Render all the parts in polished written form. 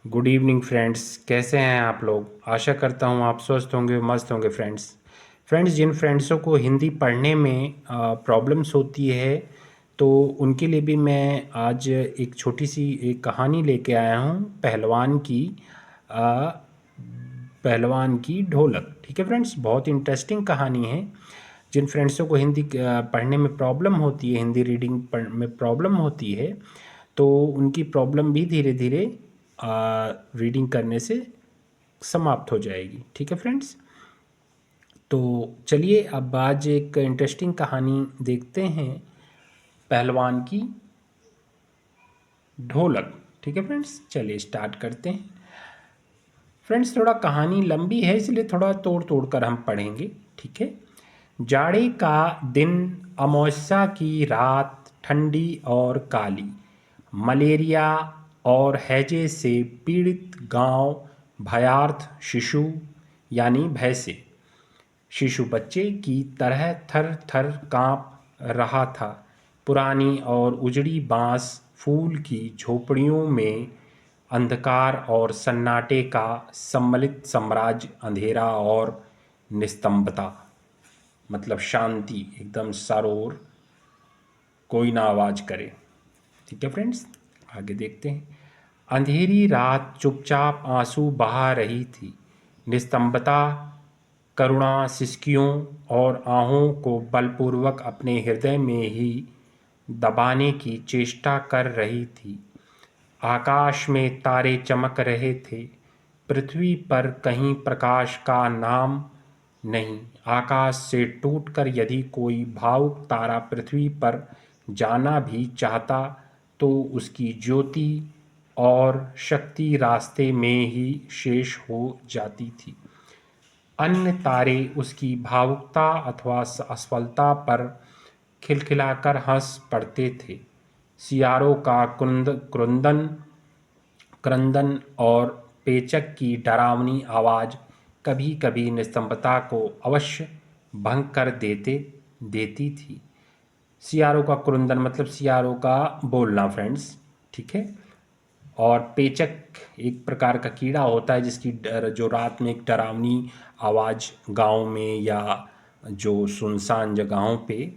Good evening friends. कैसे हैं आप लोग? आशा करता हूं आप स्वस्थ होंगे, मस्त होंगे फ्रेंड्स। जिन फ्रेंड्सों को हिंदी पढ़ने में प्रॉब्लम्स होती है, तो उनके लिए भी मैं आज एक छोटी सी एक कहानी लेके आया हूं, अ, पहलवान की ढोलक। ठीक है फ्रेंड्स, बहुत इंटरेस्टिंग कहानी है। जिन फ्रेंड्सों को हिंदी पढ़ने में प्रॉब्लम होती है, हिंदी रीडिंग में प्रॉब्लम होती है, तो उनकी प्रॉब्लम भी धीरे धीरे रीडिंग करने से समाप्त हो जाएगी। ठीक है फ्रेंड्स, तो चलिए अब आज एक इंटरेस्टिंग कहानी देखते हैं, पहलवान की ढोलक। ठीक है फ्रेंड्स, चलिए स्टार्ट करते हैं। फ्रेंड्स, थोड़ा कहानी लंबी है, इसलिए थोड़ा तोड़ तोड़ कर हम पढ़ेंगे। ठीक है। जाड़े का दिन, अमावस्या की रात, ठंडी और काली, मलेरिया और हैजे से पीड़ित गांव, भयार्थ शिशु यानी भय से शिशु बच्चे की तरह थर थर कांप रहा था। पुरानी और उजड़ी बांस फूल की झोपड़ियों में अंधकार और सन्नाटे का सम्मिलित साम्राज्य, अंधेरा और निस्तंभता, मतलब शांति, एकदम सरोर, कोई ना आवाज करे। ठीक है फ्रेंड्स, आगे देखते हैं। अंधेरी रात चुपचाप आंसू बहा रही थी। निस्तंभता करुणा सिसकियों और आहों को बलपूर्वक अपने हृदय में ही दबाने की चेष्टा कर रही थी। आकाश में तारे चमक रहे थे। पृथ्वी पर कहीं प्रकाश का नाम नहीं। आकाश से टूटकर यदि कोई भावुक तारा पृथ्वी पर जाना भी चाहता, तो उसकी ज्योति और शक्ति रास्ते में ही शेष हो जाती थी। अन्य तारे उसकी भावुकता अथवा असफलता पर खिलखिलाकर हंस पड़ते थे। सियारों का क्रुंदन क्रंदन और पेचक की डरावनी आवाज़ कभी कभी निस्तंभता को अवश्य भंग कर देती थी। सियारों का क्रुंदन मतलब सियारों का बोलना फ्रेंड्स। ठीक है। और पेचक एक प्रकार का कीड़ा होता है जिसकी जो रात में एक डरावनी आवाज़ गांव में या जो सुनसान जगहों पे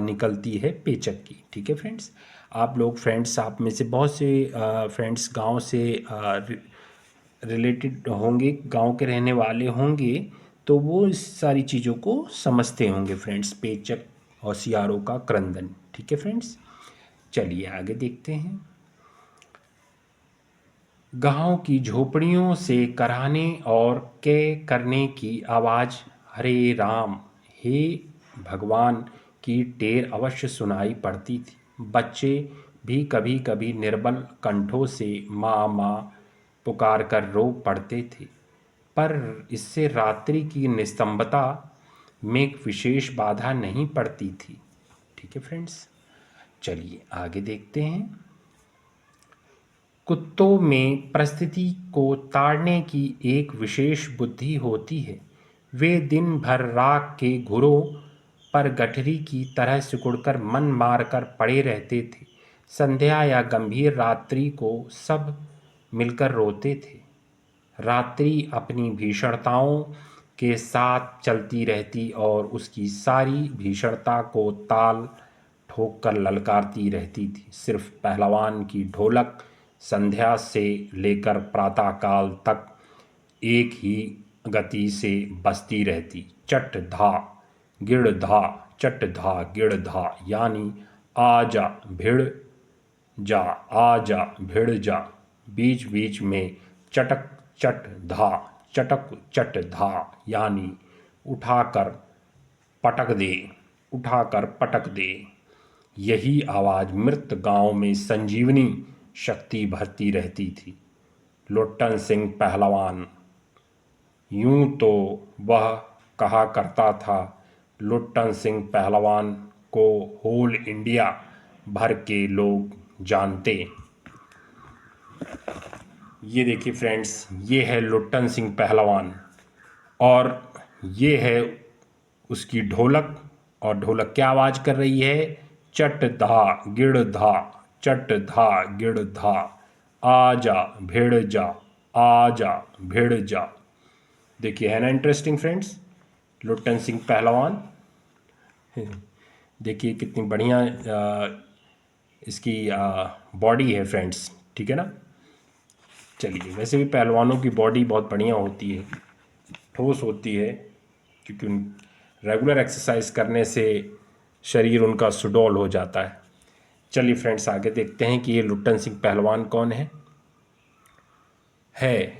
निकलती है, पेचक की। ठीक है फ्रेंड्स, आप लोग फ्रेंड्स, आप में से बहुत से फ्रेंड्स गांव से रिलेटेड होंगे, गांव के रहने वाले होंगे, तो वो इस सारी चीज़ों को समझते होंगे फ्रेंड्स, पेचक और सियारों का क्रंदन। ठीक है फ्रेंड्स, चलिए आगे देखते हैं। गांव की झोपड़ियों से कराहने और कै करने की आवाज़ हरे राम, हे भगवान की टेर अवश्य सुनाई पड़ती थी। बच्चे भी कभी कभी निर्बल कंठों से माँ माँ पुकार कर रो पड़ते थे, पर इससे रात्रि की निस्तंभता में एक विशेष बाधा नहीं पड़ती थी। ठीक है फ्रेंड्स, चलिए आगे देखते हैं। कुत्तों में परिस्थिति को ताड़ने की एक विशेष बुद्धि होती है। वे दिन भर राख के घुरों पर गठरी की तरह सिकुड़कर मन मारकर पड़े रहते थे। संध्या या गंभीर रात्रि को सब मिलकर रोते थे। रात्रि अपनी भीषणताओं के साथ चलती रहती और उसकी सारी भीषणता को ताल ठोक कर ललकारती रहती थी। सिर्फ पहलवान की ढोलक संध्या से लेकर प्रातःकाल तक एक ही गति से बजती रहती। चट धा गिड़ धा, चट धा गिड़ धा, यानी आजा भिड़ जा, आजा भिड़ जा। बीच बीच में चटक चट धा, चटक चट धा, यानी उठाकर पटक दे, उठाकर पटक दे। यही आवाज़ मृत गांव में संजीवनी शक्ति भरती रहती थी। लोट्टन सिंह पहलवान, यूं तो वह कहा करता था, लोट्टन सिंह पहलवान को होल इंडिया भर के लोग जानते। ये देखिए फ्रेंड्स, ये है लोट्टन सिंह पहलवान और ये है उसकी ढोलक। और ढोलक क्या आवाज़ कर रही है? चट धा गिड़ धा, चट धा गिड़ धा, आजा भिड़ जा, आजा भिड़ जा। देखिए है ना इंटरेस्टिंग फ्रेंड्स, लुट्टन सिंह पहलवान। देखिए कितनी बढ़िया इसकी बॉडी है फ्रेंड्स, ठीक है ना। चलिए, वैसे भी पहलवानों की बॉडी बहुत बढ़िया होती है, ठोस होती है, क्योंकि उन रेगुलर एक्सरसाइज करने से शरीर उनका सुडौल हो जाता है। चलिए फ्रेंड्स, आगे देखते हैं कि ये लुट्टन सिंह पहलवान कौन है,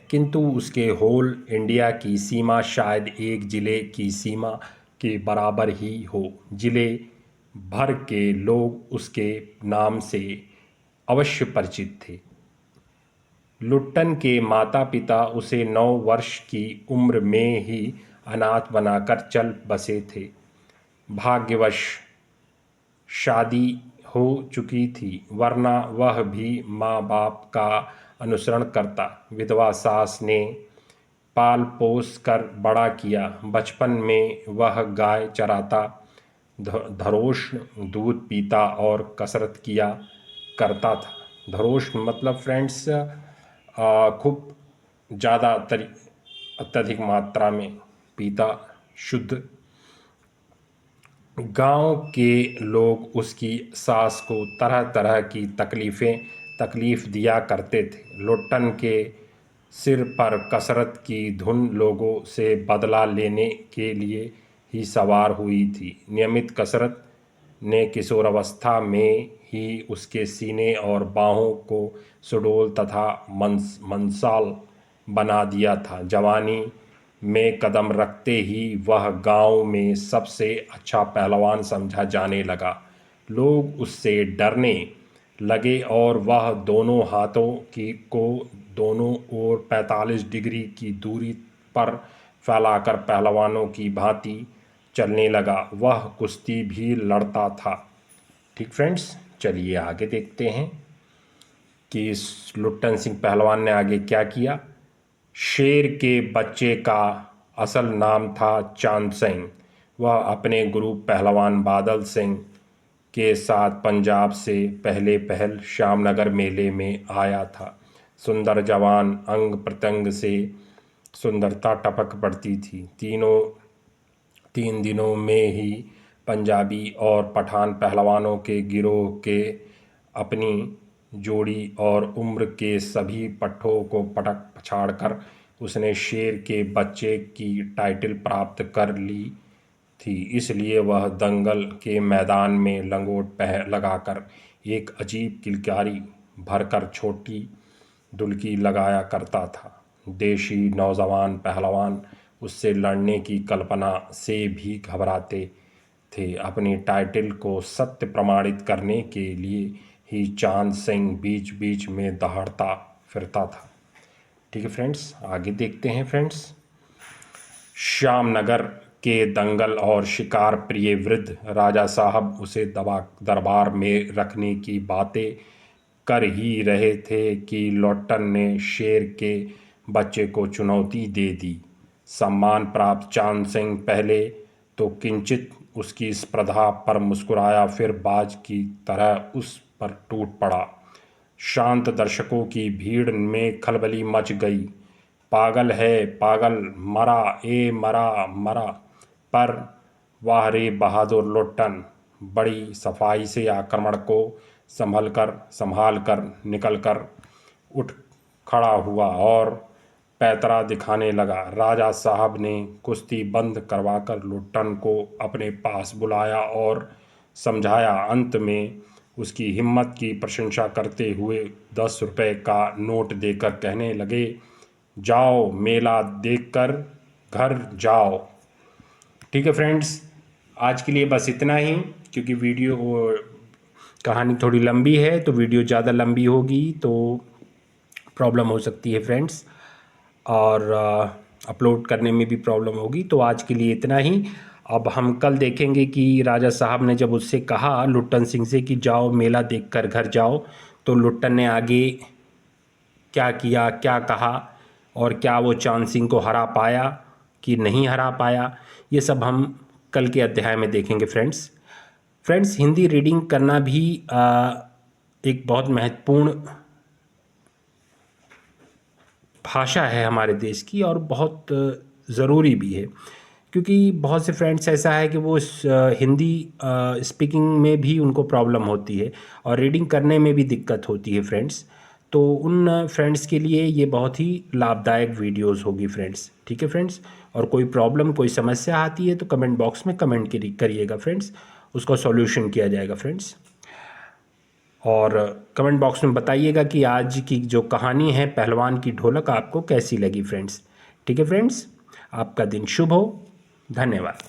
किंतु उसके होल इंडिया की सीमा शायद एक ज़िले की सीमा के बराबर ही हो। ज़िले भर के लोग उसके नाम से अवश्य परिचित थे। लुट्टन के माता पिता उसे 9 वर्ष की उम्र में ही अनाथ बनाकर चल बसे थे। भाग्यवश शादी हो चुकी थी, वरना वह भी माँ बाप का अनुसरण करता। विधवा सास ने पाल पोस कर बड़ा किया। बचपन में वह गाय चराता, धरोष्ण दूध पीता और कसरत किया करता था। धरोष्ण मतलब फ्रेंड्स खूब ज़्यादा अत्यधिक मात्रा में पीता, शुद्ध। गांव के लोग उसकी सास को तरह तरह की तकलीफ़ दिया करते थे। लुट्टन के सिर पर कसरत की धुन लोगों से बदला लेने के लिए ही सवार हुई थी। नियमित कसरत ने किशोरावस्था में ही उसके सीने और बाहों को सुडौल तथा मंसाल बना दिया था। जवानी में कदम रखते ही वह गांव में सबसे अच्छा पहलवान समझा जाने लगा। लोग उससे डरने लगे और वह दोनों हाथों को दोनों ओर 45 डिग्री की दूरी पर फैलाकर पहलवानों की भांति चलने लगा। वह कुश्ती भी लड़ता था। ठीक फ्रेंड्स, चलिए आगे देखते हैं कि इस लुट्टन सिंह पहलवान ने आगे क्या किया। शेर के बच्चे का असल नाम था चांद सिंह। वह अपने गुरु पहलवान बादल सिंह के साथ पंजाब से पहल श्यामनगर मेले में आया था। सुंदर जवान, अंग प्रत्यंग से सुंदरता टपक पड़ती थी। 3 दिनों में ही पंजाबी और पठान पहलवानों के गिरोह के अपनी जोड़ी और उम्र के सभी पट्टों को पटक पछाड़ कर उसने शेर के बच्चे की टाइटल प्राप्त कर ली थी। इसलिए वह दंगल के मैदान में लंगोट लगाकर एक अजीब किलकारी भरकर छोटी डुलकी लगाया करता था। देशी नौजवान पहलवान उससे लड़ने की कल्पना से भी घबराते थे। अपनी टाइटल को सत्य प्रमाणित करने के लिए ही चांद सिंह बीच बीच में दहाड़ता फिरता था। ठीक है फ्रेंड्स, आगे देखते हैं फ्रेंड्स। श्यामनगर के दंगल और शिकार प्रिय वृद्ध राजा साहब उसे दरबार में रखने की बातें कर ही रहे थे कि लुट्टन ने शेर के बच्चे को चुनौती दे दी। सम्मान प्राप्त चांद सिंह पहले तो किंचित उसकी स्पर्धा पर मुस्कुराया, फिर बाज की तरह उस पर टूट पड़ा। शांत दर्शकों की भीड़ में खलबली मच गई। पागल है, पागल, मरा, मरा मरा। पर वाह रे बहादुर लुट्टन बड़ी सफाई से आक्रमण को संभाल कर निकल कर उठ खड़ा हुआ और पैतरा दिखाने लगा। राजा साहब ने कुश्ती बंद करवाकर लुट्टन को अपने पास बुलाया और समझाया। अंत में उसकी हिम्मत की प्रशंसा करते हुए 10 रुपए का नोट देकर कहने लगे, जाओ मेला देखकर घर जाओ। ठीक है फ्रेंड्स, आज के लिए बस इतना ही, क्योंकि कहानी थोड़ी लंबी है, तो वीडियो ज़्यादा लंबी होगी तो प्रॉब्लम हो सकती है फ्रेंड्स, और अपलोड करने में भी प्रॉब्लम होगी। तो आज के लिए इतना ही। अब हम कल देखेंगे कि राजा साहब ने जब उससे कहा लुट्टन सिंह से कि जाओ मेला देखकर घर जाओ, तो लुट्टन ने आगे क्या किया, क्या कहा, और क्या वो चांद सिंह को हरा पाया कि नहीं हरा पाया, ये सब हम कल के अध्याय में देखेंगे फ्रेंड्स। हिंदी रीडिंग करना भी एक बहुत महत्वपूर्ण भाषा है हमारे देश की और बहुत ज़रूरी भी है, क्योंकि बहुत से फ्रेंड्स ऐसा है कि वो हिंदी स्पीकिंग में भी उनको प्रॉब्लम होती है और रीडिंग करने में भी दिक्कत होती है फ्रेंड्स। तो उन फ्रेंड्स के लिए ये बहुत ही लाभदायक वीडियोस होगी फ्रेंड्स। ठीक है फ्रेंड्स, और कोई प्रॉब्लम कोई समस्या आती है तो कमेंट बॉक्स में कमेंट करिएगा फ्रेंड्स, उसका सॉल्यूशन किया जाएगा फ्रेंड्स। और कमेंट बॉक्स में बताइएगा कि आज की जो कहानी है पहलवान की ढोलक आपको कैसी लगी फ्रेंड्स। ठीक है फ्रेंड्स, आपका दिन शुभ हो। धन्यवाद।